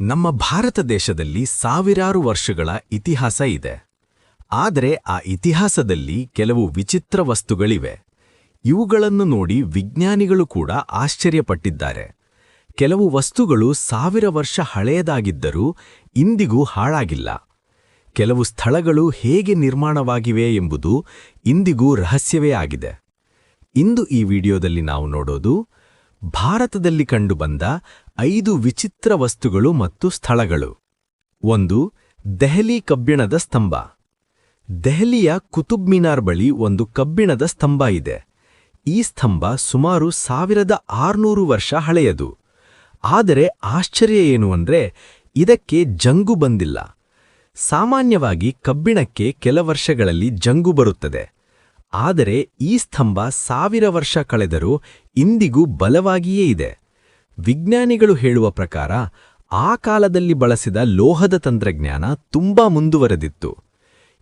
ನಮ್ಮ ಭಾರತ ದೇಶದಲ್ಲಿ ಸಾವಿರಾರು ವರ್ಷಗಳ ಇತಿಹಾಸ ಇದೆ. ಆದರೆ ಆ ಇತಿಹಾಸದಲ್ಲಿ ಕೆಲವು ವಿಚಿತ್ರ ವಸ್ತುಗಳಿವೆ. ಇವುಗಳನ್ನು ನೋಡಿ ವಿಜ್ಞಾನಿಗಳು ಕೂಡ ಆಶ್ಚರ್ಯಪಟ್ಟಿದ್ದಾರೆ. ಕೆಲವು ವಸ್ತುಗಳು 1000 ವರ್ಷ ಹಳೆಯದಾಗಿದ್ದರೂ ಇಂದಿಗೂ ಹಾಳಾಗಿಲ್ಲ. ಕೆಲವು ಸ್ಥಳಗಳು ಹೇಗೆ ನಿರ್ಮಾಣವಾಗಿವೆ ಎಂಬುದು ಇಂದಿಗೂ ರಹಸ್ಯವೇ ಆಗಿದೆ. ಇಂದು ಈ ವಿಡಿಯೋದಲ್ಲಿ ನಾವು ನೋಡೋದು ಭಾರತದಲ್ಲಿ ಕಂಡುಬಂದ 5 ವಿಚಿತ್ರ ವಸ್ತುಗಳು ಮತ್ತು ಸ್ಥಳಗಳು. 1. ದೆಹಲಿ ಕಬ್ಬಿಣದ ಸ್ತಂಭ. ದೆಹಲಿಯ ಕುತುಬ್ ಮಿನಾರ್ ಬಳಿ ಒಂದು ಕಬ್ಬಿಣದ ಸ್ತಂಭ ಇದೆ. ಈ ಸ್ತಂಭ ಸುಮಾರು 1600 ವರ್ಷ ಹಳೆಯದು. ಆದರೆ ಆಶ್ಚರ್ಯ ಏನು ಅಂದ್ರೆ ಇದಕ್ಕೆ ಜಂಗು ಬಂದಿಲ್ಲ. ಸಾಮಾನ್ಯವಾಗಿ ಕಬ್ಬಿಣಕ್ಕೆ ಕೆಲ ವರ್ಷಗಳಲ್ಲಿ ಜಂಗು ಬರುತ್ತದೆ. ಆದರೆ ಈ ಸ್ತಂಭ 1000 ವರ್ಷ ಕಳೆದರೂ ಇಂದಿಗೂ ಬಲವಾಗಿಯೇ ಇದೆ. ವಿಜ್ಞಾನಿಗಳು ಹೇಳುವ ಪ್ರಕಾರ ಆ ಕಾಲದಲ್ಲಿ ಬಳಸಿದ ಲೋಹದ ತಂತ್ರಜ್ಞಾನ ತುಂಬಾ ಮುಂದುವರೆದಿತ್ತು.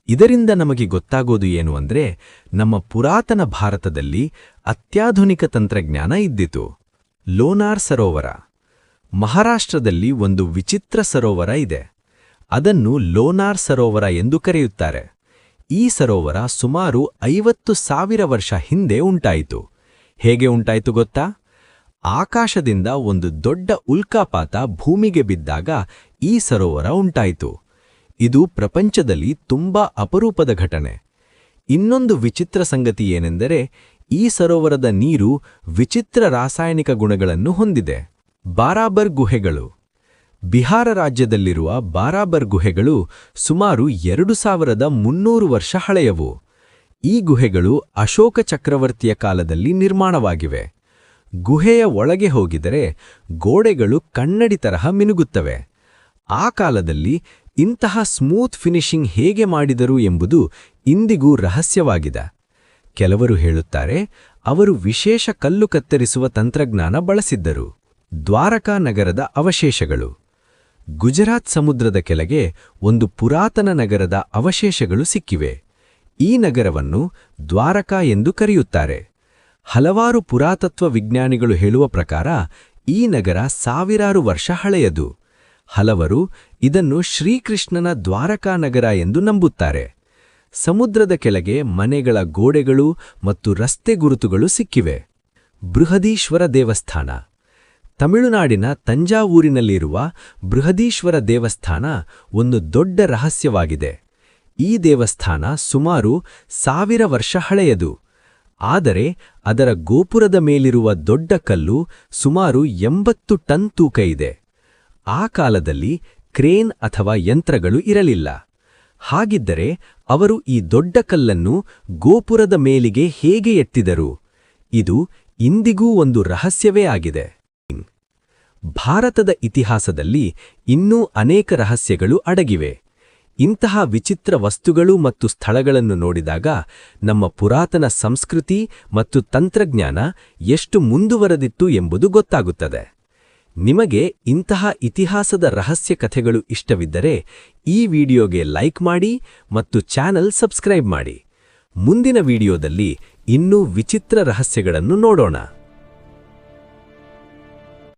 ಇದರಿಂದ ನಮಗೆ ಗೊತ್ತಾಗೋದು ಏನು ಅಂದ್ರೆ ನಮ್ಮ ಪುರಾತನ ಭಾರತದಲ್ಲಿ ಅತ್ಯಾಧುನಿಕ ತಂತ್ರಜ್ಞಾನ ಇದ್ದಿತು. ಲೋನಾರ್ ಸರೋವರ. ಮಹಾರಾಷ್ಟ್ರದಲ್ಲಿ ಒಂದು ವಿಚಿತ್ರ ಸರೋವರ ಇದೆ. ಅದನ್ನು ಲೋನಾರ್ ಸರೋವರ ಎಂದು ಕರೆಯುತ್ತಾರೆ. ಈ ಸರೋವರ ಸುಮಾರು 50,000 ವರ್ಷ ಹಿಂದೆ ಉಂಟಾಯಿತು. ಹೇಗೆ ಉಂಟಾಯಿತು ಗೊತ್ತಾ? ಆಕಾಶದಿಂದ ಒಂದು ದೊಡ್ಡ ಉಲ್ಕಾಪಾತ ಭೂಮಿಗೆ ಬಿದ್ದಾಗ ಈ ಸರೋವರ ಉಂಟಾಯಿತು. ಇದು ಪ್ರಪಂಚದಲ್ಲಿ ತುಂಬಾ ಅಪರೂಪದ ಘಟನೆ. ಇನ್ನೊಂದು ವಿಚಿತ್ರ ಸಂಗತಿ ಏನೆಂದರೆ ಈ ಸರೋವರದ ನೀರು ವಿಚಿತ್ರ ರಾಸಾಯನಿಕ ಗುಣಗಳನ್ನು ಹೊಂದಿದೆ. ಬಾರಾಬರ್ ಗುಹೆಗಳು. ಬಿಹಾರ ರಾಜ್ಯದಲ್ಲಿರುವ ಬಾರಾಬರ್ ಗುಹೆಗಳು ಸುಮಾರು 2300 ವರ್ಷ ಹಳೆಯವು. ಈ ಗುಹೆಗಳು ಅಶೋಕ ಚಕ್ರವರ್ತಿಯ ಕಾಲದಲ್ಲಿ ನಿರ್ಮಾಣವಾಗಿವೆ. ಗುಹೆಯ ಒಳಗೆ ಹೋಗಿದರೆ ಗೋಡೆಗಳು ಕನ್ನಡಿ ತರಹ ಮಿನುಗುತ್ತವೆ. ಆ ಕಾಲದಲ್ಲಿ ಇಂತಹ ಸ್ಮೂತ್ ಫಿನಿಶಿಂಗ್ ಹೇಗೆ ಮಾಡಿದರು ಎಂಬುದು ಇಂದಿಗೂ ರಹಸ್ಯವಾಗಿದೆ. ಕೆಲವರು ಹೇಳುತ್ತಾರೆ ಅವರು ವಿಶೇಷ ಕಲ್ಲು ಕತ್ತರಿಸುವ ತಂತ್ರಜ್ಞಾನ ಬಳಸಿದ್ದರು. ದ್ವಾರಕಾ ನಗರದ ಅವಶೇಷಗಳು. ಗುಜರಾತ್ ಸಮುದ್ರದ ಕೆಳಗೆ ಒಂದು ಪುರಾತನ ನಗರದ ಅವಶೇಷಗಳು ಸಿಕ್ಕಿವೆ. ಈ ನಗರವನ್ನು ದ್ವಾರಕಾ ಎಂದು ಕರೆಯುತ್ತಾರೆ. ಹಲವಾರು ಪುರಾತತ್ವ ವಿಜ್ಞಾನಿಗಳು ಹೇಳುವ ಪ್ರಕಾರ ಈ ನಗರ ಸಾವಿರಾರು ವರ್ಷ ಹಳೆಯದು. ಹಲವರು ಇದನ್ನು ಶ್ರೀಕೃಷ್ಣನ ದ್ವಾರಕಾ ನಗರ ಎಂದು ನಂಬುತ್ತಾರೆ. ಸಮುದ್ರದ ಕೆಳಗೆ ಮನೆಗಳ ಗೋಡೆಗಳು ಮತ್ತು ರಸ್ತೆ ಗುರುತುಗಳು ಸಿಕ್ಕಿವೆ. ಬೃಹದೀಶ್ವರ ದೇವಸ್ಥಾನ. ತಮಿಳುನಾಡಿನ ತಂಜಾವೂರಿನಲ್ಲಿರುವ ಬೃಹದೀಶ್ವರ ದೇವಸ್ಥಾನ ಒಂದು ದೊಡ್ಡ ರಹಸ್ಯವಾಗಿದೆ. ಈ ದೇವಸ್ಥಾನ ಸುಮಾರು 1000 ವರ್ಷ ಹಳೆಯದು. ಆದರೆ ಅದರ ಗೋಪುರದ ಮೇಲಿರುವ ದೊಡ್ಡ ಕಲ್ಲು ಸುಮಾರು 80 ಟನ್ ತೂಕ ಇದೆ. ಆ ಕಾಲದಲ್ಲಿ ಕ್ರೇನ್ ಅಥವಾ ಯಂತ್ರಗಳು ಇರಲಿಲ್ಲ. ಹಾಗಿದ್ದರೆ ಅವರು ಈ ದೊಡ್ಡ ಕಲ್ಲನ್ನು ಗೋಪುರದ ಮೇಲಿಗೆ ಹೇಗೆ ಎತ್ತಿದರು? ಇದು ಇಂದಿಗೂ ಒಂದು ರಹಸ್ಯವೇ ಆಗಿದೆ. ಭಾರತದ ಇತಿಹಾಸದಲ್ಲಿ ಇನ್ನೂ ಅನೇಕ ರಹಸ್ಯಗಳು ಅಡಗಿವೆ. ಇಂತಹ ವಿಚಿತ್ರ ವಸ್ತುಗಳು ಮತ್ತು ಸ್ಥಳಗಳನ್ನು ನೋಡಿದಾಗ ನಮ್ಮ ಪುರಾತನ ಸಂಸ್ಕೃತಿ ಮತ್ತು ತಂತ್ರಜ್ಞಾನ ಎಷ್ಟು ಮುಂದುವರೆದಿತ್ತು ಎಂಬುದು ಗೊತ್ತಾಗುತ್ತದೆ. ನಿಮಗೆ ಇಂತಹ ಇತಿಹಾಸದ ರಹಸ್ಯ ಕಥೆಗಳು ಇಷ್ಟವಿದ್ದರೆ ಈ ವಿಡಿಯೋಗೆ ಲೈಕ್ ಮಾಡಿ ಮತ್ತು ಚಾನೆಲ್ ಸಬ್ಸ್ಕ್ರೈಬ್ ಮಾಡಿ. ಮುಂದಿನ ವಿಡಿಯೋದಲ್ಲಿ ಇನ್ನೂ ವಿಚಿತ್ರ ರಹಸ್ಯಗಳನ್ನು ನೋಡೋಣ.